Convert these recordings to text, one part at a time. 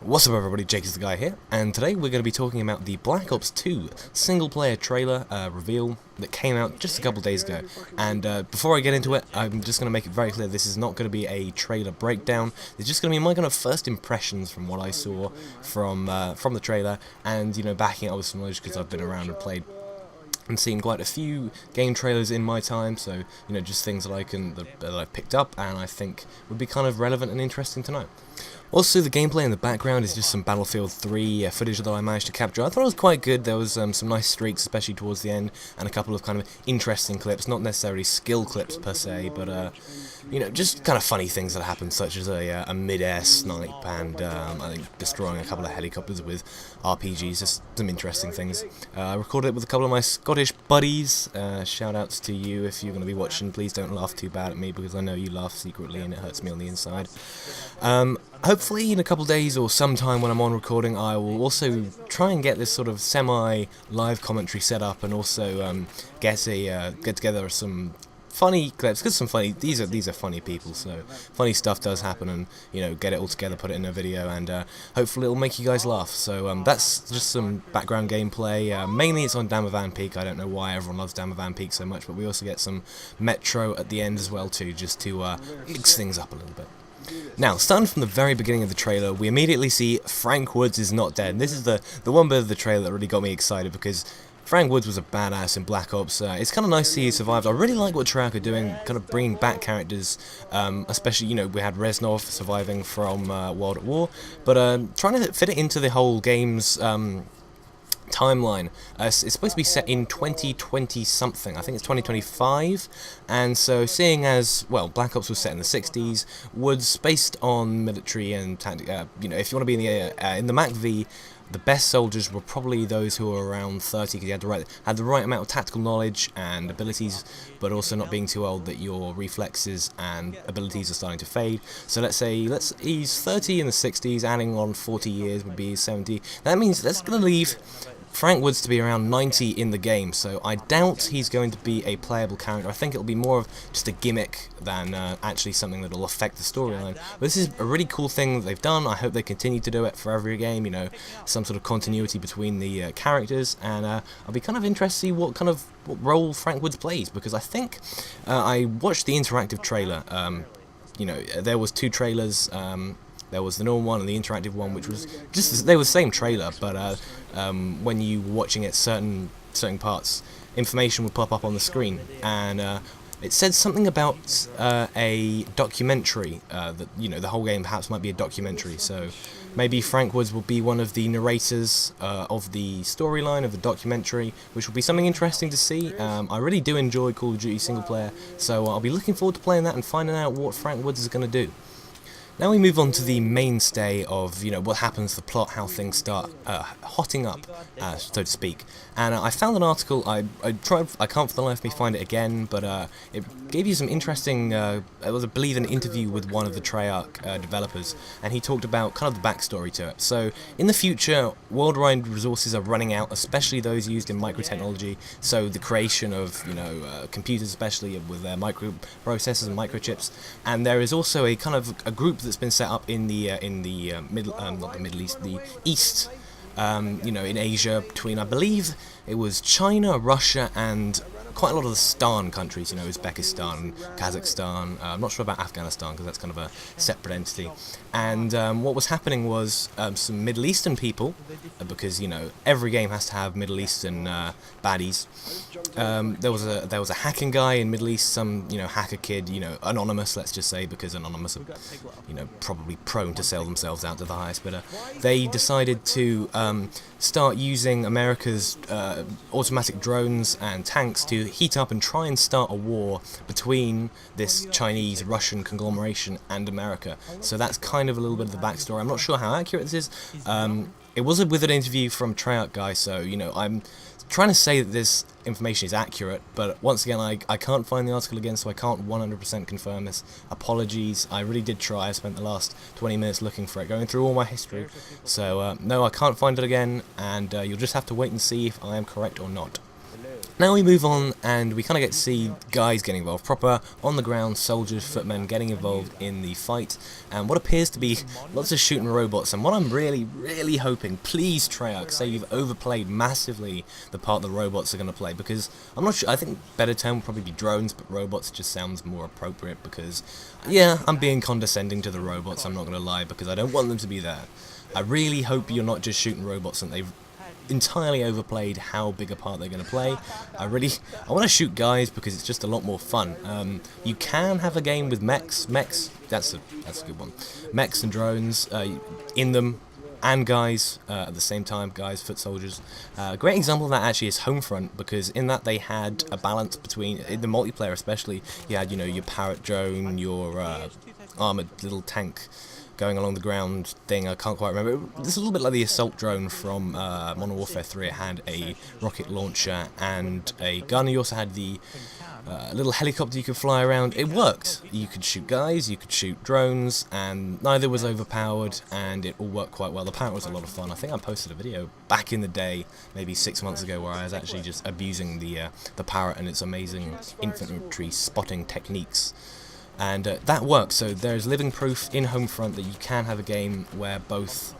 What's up everybody, Jake is the guy here, and today we're going to be talking about the Black Ops 2 single-player trailer reveal that came out just a couple days ago. And before I get into it, I'm just going to make it very clear this is not going to be a trailer breakdown. It's just going to be my kind of first impressions from what I saw from the trailer, and backing it up with some knowledge because I've been around and played and seen quite a few game trailers in my time, so just things that I've picked up and I think would be kind of relevant and interesting to know. Also, the gameplay in the background is just some Battlefield 3 footage that I managed to capture. I thought it was quite good. There was some nice streaks, especially towards the end, and a couple of kind of interesting clips, not necessarily skill clips per se, but just kind of funny things that happened, such as a mid-air snipe and I think destroying a couple of helicopters with RPGs, just some interesting things. I recorded it with a couple of my Scottish buddies. Shout-outs to you if you're going to be watching. Please don't laugh too bad at me, because I know you laugh secretly and it hurts me on the inside. Hopefully in a couple of days or sometime when I'm on recording, I will also try and get this sort of semi-live commentary set up, and also get together some funny clips, because these are funny people, so funny stuff does happen, and get it all together, put it in a video, and hopefully it'll make you guys laugh. So that's just some background gameplay. Mainly it's on Damavand Peak. I don't know why everyone loves Damavand Peak so much, but we also get some Metro at the end as well too, just to mix things up a little bit. Now, starting from the very beginning of the trailer, we immediately see Frank Woods is not dead. And this is the one bit of the trailer that really got me excited, because Frank Woods was a badass in Black Ops. It's kind of nice to see he survived. I really like what Treyarch are doing, kind of bringing back characters, especially, we had Reznov surviving from World at War, but trying to fit it into the whole game's timeline. It's supposed to be set in 2020 something, I think it's 2025, and so seeing as, well, Black Ops was set in the 60s, Woods based on military and tactic, if you want to be in the MACV, the best soldiers were probably those who were around 30, because you had the right amount of tactical knowledge and abilities, but also not being too old that your reflexes and abilities are starting to fade. So let's say he's 30 in the 60s, adding on 40 years would be 70. That means that's going to leave Frank Woods to be around 90 in the game, so I doubt he's going to be a playable character. I think it'll be more of just a gimmick than actually something that will affect the storyline. But this is a really cool thing that they've done. I hope they continue to do it for every game, some sort of continuity between the characters, and I'll be kind of interested to see what role Frank Woods plays, because I think I watched the interactive trailer. There was two trailers. There was the normal one and the interactive one, which was they were the same trailer, but when you were watching it, certain parts, information would pop up on the screen, and it said something about a documentary, that the whole game perhaps might be a documentary. So maybe Frank Woods will be one of the narrators of the storyline of the documentary, which will be something interesting to see. I really do enjoy Call of Duty single player, so I'll be looking forward to playing that and finding out what Frank Woods is going to do. Now we move on to the mainstay of, what happens to the plot, how things start hotting up, so to speak. And I found an article, I can't for the life of me find it again, but it gave you some interesting, it was, I believe, an interview with one of the Treyarch developers, and he talked about kind of the backstory to it. So, in the future, worldwide resources are running out, especially those used in microtechnology, so the creation of, computers, especially with their microprocessors and microchips, and there is also a kind of a group that's been set up in the not the Middle East, the East, in Asia, between, I believe it was China, Russia, and quite a lot of the Stan countries, Uzbekistan, Kazakhstan. I'm not sure about Afghanistan, because that's kind of a separate entity. And what was happening was some Middle Eastern people, because every game has to have Middle Eastern baddies. There was a hacking guy in Middle East, some hacker kid, anonymous, let's just say, because anonymous are probably prone to sell themselves out to the highest bidder. They decided to start using America's automatic drones and tanks to heat up and try and start a war between this Chinese-Russian conglomeration and America. So that's kind of a little bit of the backstory. I'm not sure how accurate this is. It was with an interview from Treyarch guy, so I'm trying to say that this information is accurate, but once again, I can't find the article again, so I can't 100% confirm this. Apologies, I really did try. I spent the last 20 minutes looking for it, going through all my history. So no, I can't find it again, and you'll just have to wait and see if I am correct or not. Now we move on and we kind of get to see guys getting involved, proper on the ground soldiers, footmen getting involved in the fight, and what appears to be lots of shooting robots. And what I'm really hoping, please Treyarch, say you've overplayed massively the part the robots are going to play, because I'm not sure, I think better term would probably be drones, but robots just sounds more appropriate, because yeah, I'm being condescending to the robots, I'm not going to lie, because I don't want them to be there. I really hope you're not just shooting robots and they've entirely overplayed how big a part they're going to play. I want to shoot guys because it's just a lot more fun. You can have a game with mechs, that's a good one. Mechs and drones in them, and guys at the same time, guys, foot soldiers. A great example of that actually is Homefront, because in that they had a balance between, in the multiplayer especially, you had, you know, your parrot drone, your armoured little tank going along the ground thing, I can't quite remember. It's a little bit like the assault drone from Modern Warfare 3. It had a rocket launcher and a gun. You also had the little helicopter you could fly around. It worked. You could shoot guys, you could shoot drones, and neither was overpowered, and it all worked quite well. The parrot was a lot of fun. I think I posted a video back in the day, maybe 6 months ago, where I was actually just abusing the parrot and its amazing infantry spotting techniques. And that works, so there's living proof in Homefront that you can have a game where both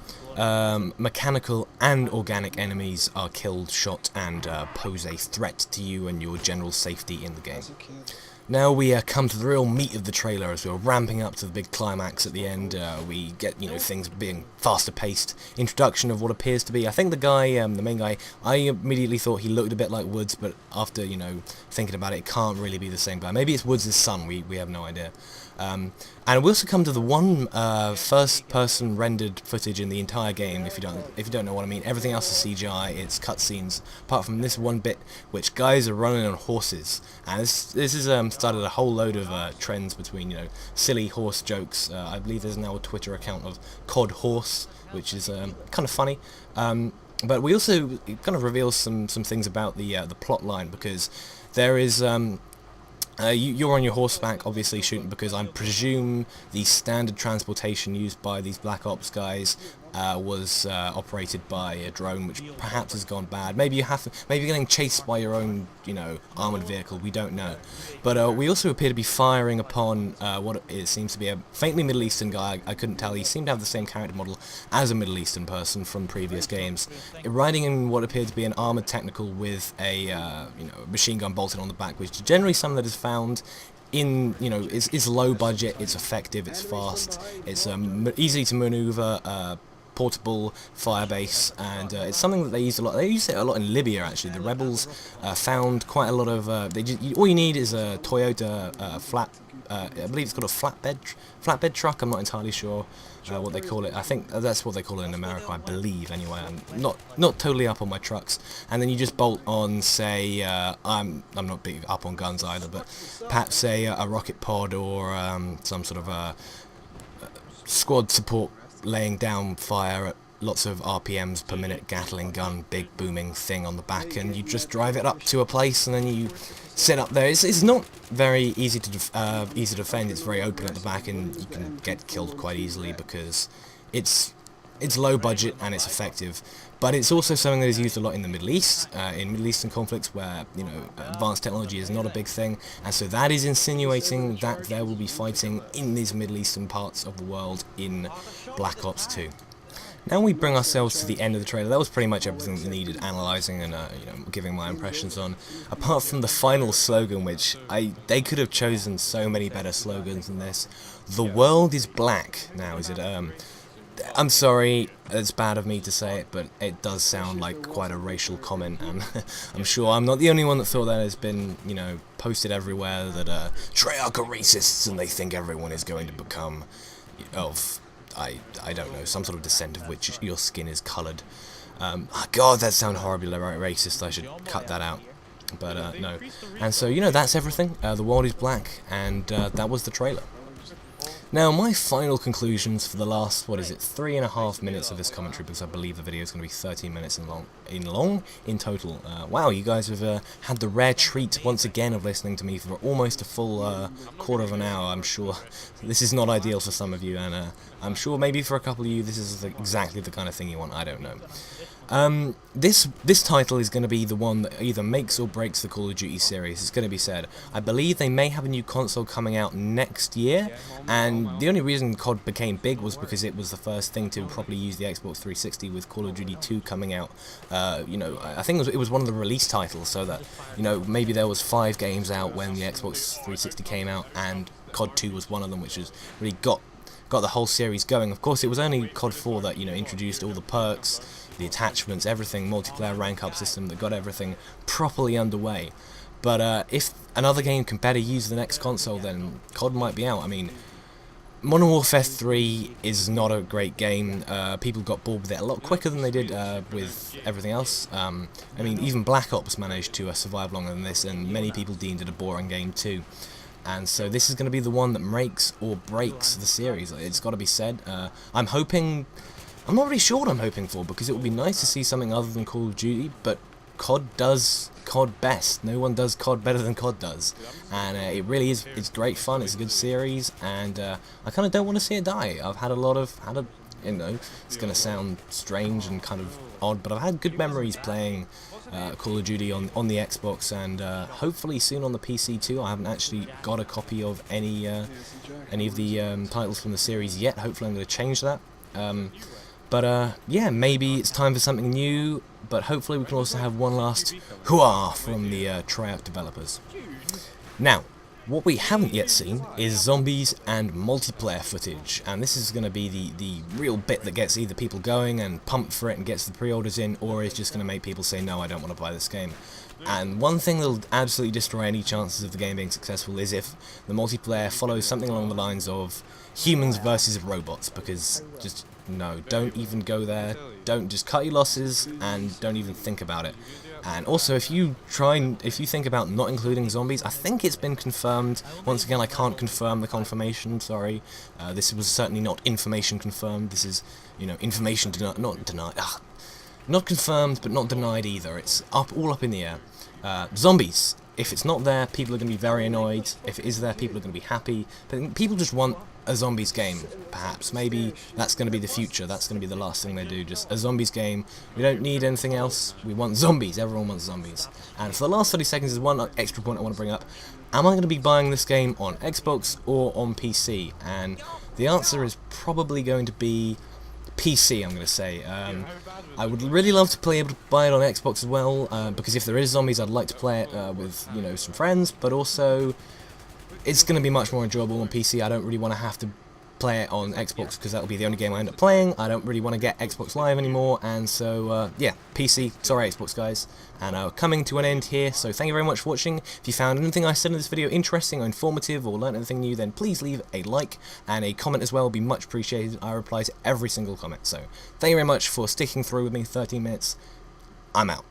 mechanical and organic enemies are killed, shot, and pose a threat to you and your general safety in the game. Now we come to the real meat of the trailer as we're ramping up to the big climax at the end. We get, you know, things being faster paced. Introduction of what appears to be, I think the guy, the main guy, I immediately thought he looked a bit like Woods, but after, you know, thinking about it, it can't really be the same guy. Maybe it's Woods' son, we have no idea. And we also come to the one first-person rendered footage in the entire game. If you don't know what I mean, everything else is CGI. It's cutscenes, apart from this one bit, which guys are running on horses. And this has started a whole load of trends between, you know, silly horse jokes. I believe there's now a Twitter account of COD Horse, which is kind of funny. But we also kind of reveal some things about the plot line, because there is. You're on your horseback, obviously shooting, because I presume the standard transportation used by these Black Ops guys was operated by a drone, which perhaps has gone bad. Maybe you're getting chased by your own, you know, armored vehicle. We don't know. But we also appear to be firing upon what it seems to be a faintly Middle Eastern guy. I couldn't tell. He seemed to have the same character model as a Middle Eastern person from previous games, riding in what appeared to be an armored technical with a you know, machine gun bolted on the back, which is generally something that is found in, you know, is low budget, it's effective, it's fast, it's easy to maneuver, portable fire base, and it's something that they use a lot. They use it a lot in Libya, actually. The rebels found quite a lot of. All you need is a Toyota I believe it's called a flatbed truck. I'm not entirely sure what they call it. I think that's what they call it in America, I believe. Anyway, I'm not totally up on my trucks. And then you just bolt on, say, I'm not big up on guns either, but perhaps say a rocket pod or some sort of squad support laying down fire at lots of RPMs per minute, Gatling gun, big booming thing on the back, and you just drive it up to a place and then you sit up there. It's not very easy to defend. It's very open at the back, and you can get killed quite easily because it's low budget and it's effective. But it's also something that is used a lot in the Middle East, in Middle Eastern conflicts where, you know, advanced technology is not a big thing, and so that is insinuating that there will be fighting in these Middle Eastern parts of the world in Black Ops 2. Now we bring ourselves to the end of the trailer. That was pretty much everything we needed analysing and you know, giving my impressions on. Apart from the final slogan, which they could have chosen so many better slogans than this. The world is black. Now, is it? I'm sorry, it's bad of me to say it, but it does sound like quite a racial comment, and I'm sure I'm not the only one that thought that. Has been, you know, posted everywhere that Treyarch are racists and they think everyone is going to become of, I don't know, some sort of descent of which your skin is coloured. God, that sounds horribly racist. I should cut that out. But no. And so, you know, that's everything. The world is black, and that was the trailer. Now, my final conclusions for the last, 3.5 minutes of this commentary, because I believe the video is going to be 13 minutes in total. Wow, you guys have had the rare treat once again of listening to me for almost a full quarter of an hour. I'm sure this is not ideal for some of you, and I'm sure maybe for a couple of you this is exactly the kind of thing you want. I don't know. This title is going to be the one that either makes or breaks the Call of Duty series. It's going to be said. I believe they may have a new console coming out next year, and the only reason COD became big was because it was the first thing to properly use the Xbox 360 with Call of Duty 2 coming out. You know, I think it was one of the release titles, so that, you know, maybe there was 5 games out when the Xbox 360 came out, and COD 2 was one of them, which has really got the whole series going. Of course, it was only COD 4 that, you know, introduced all the perks, the attachments, everything, multiplayer rank up system that got everything properly underway. But if another game can better use the next console, then COD might be out. I mean, Modern Warfare 3 is not a great game. People got bored with it a lot quicker than they did with everything else. I mean, even Black Ops managed to survive longer than this, and many people deemed it a boring game too. And so this is going to be the one that makes or breaks the series. It's got to be said. I'm hoping... I'm not really sure what I'm hoping for, because it would be nice to see something other than Call of Duty, but COD does COD best. No one does COD better than COD does. And it really is, it's great fun, it's a good series, and I kind of don't want to see it die. I've had you know, it's going to sound strange and kind of odd, but I've had good memories playing Call of Duty on the Xbox, and hopefully soon on the PC too. I haven't actually got a copy of any of the titles from the series yet. Hopefully I'm going to change that. But yeah, maybe it's time for something new, but hopefully we can also have one last hooah from the Treyarch developers. Now, what we haven't yet seen is zombies and multiplayer footage, and this is going to be the real bit that gets either people going and pumped for it and gets the pre-orders in, or is just going to make people say, no, I don't want to buy this game. And one thing that will absolutely destroy any chances of the game being successful is if the multiplayer follows something along the lines of humans versus robots, because just... no, don't even go there. Don't, just cut your losses and don't even think about it. And also, if you think about not including zombies, I think it's been confirmed. Once again, I can't confirm the confirmation, sorry. This was certainly not information confirmed. This is, you know, information not denied. Not confirmed, but not denied either. It's all up in the air. Zombies. If it's not there, people are going to be very annoyed. If it is there, people are going to be happy. But people just want a zombies game, perhaps. Maybe that's going to be the future. That's going to be the last thing they do. Just a zombies game. We don't need anything else. We want zombies. Everyone wants zombies. And for the last 30 seconds, there's one extra point I want to bring up. Am I going to be buying this game on Xbox or on PC? And the answer is probably going to be PC, I'm going to say. I would really love to be able to buy it on Xbox as well, because if there is zombies, I'd like to play it with, you know, some friends, but also it's going to be much more enjoyable on PC. I don't really want to have to play it on Xbox, because that'll be the only game I end up playing. I don't really want to get Xbox Live anymore, and so, yeah, PC, sorry Xbox guys. And coming to an end here, so thank you very much for watching. If you found anything I said in this video interesting or informative or learned anything new, then please leave a like and a comment as well, would be much appreciated. I reply to every single comment, so thank you very much for sticking through with me 13 minutes. I'm out.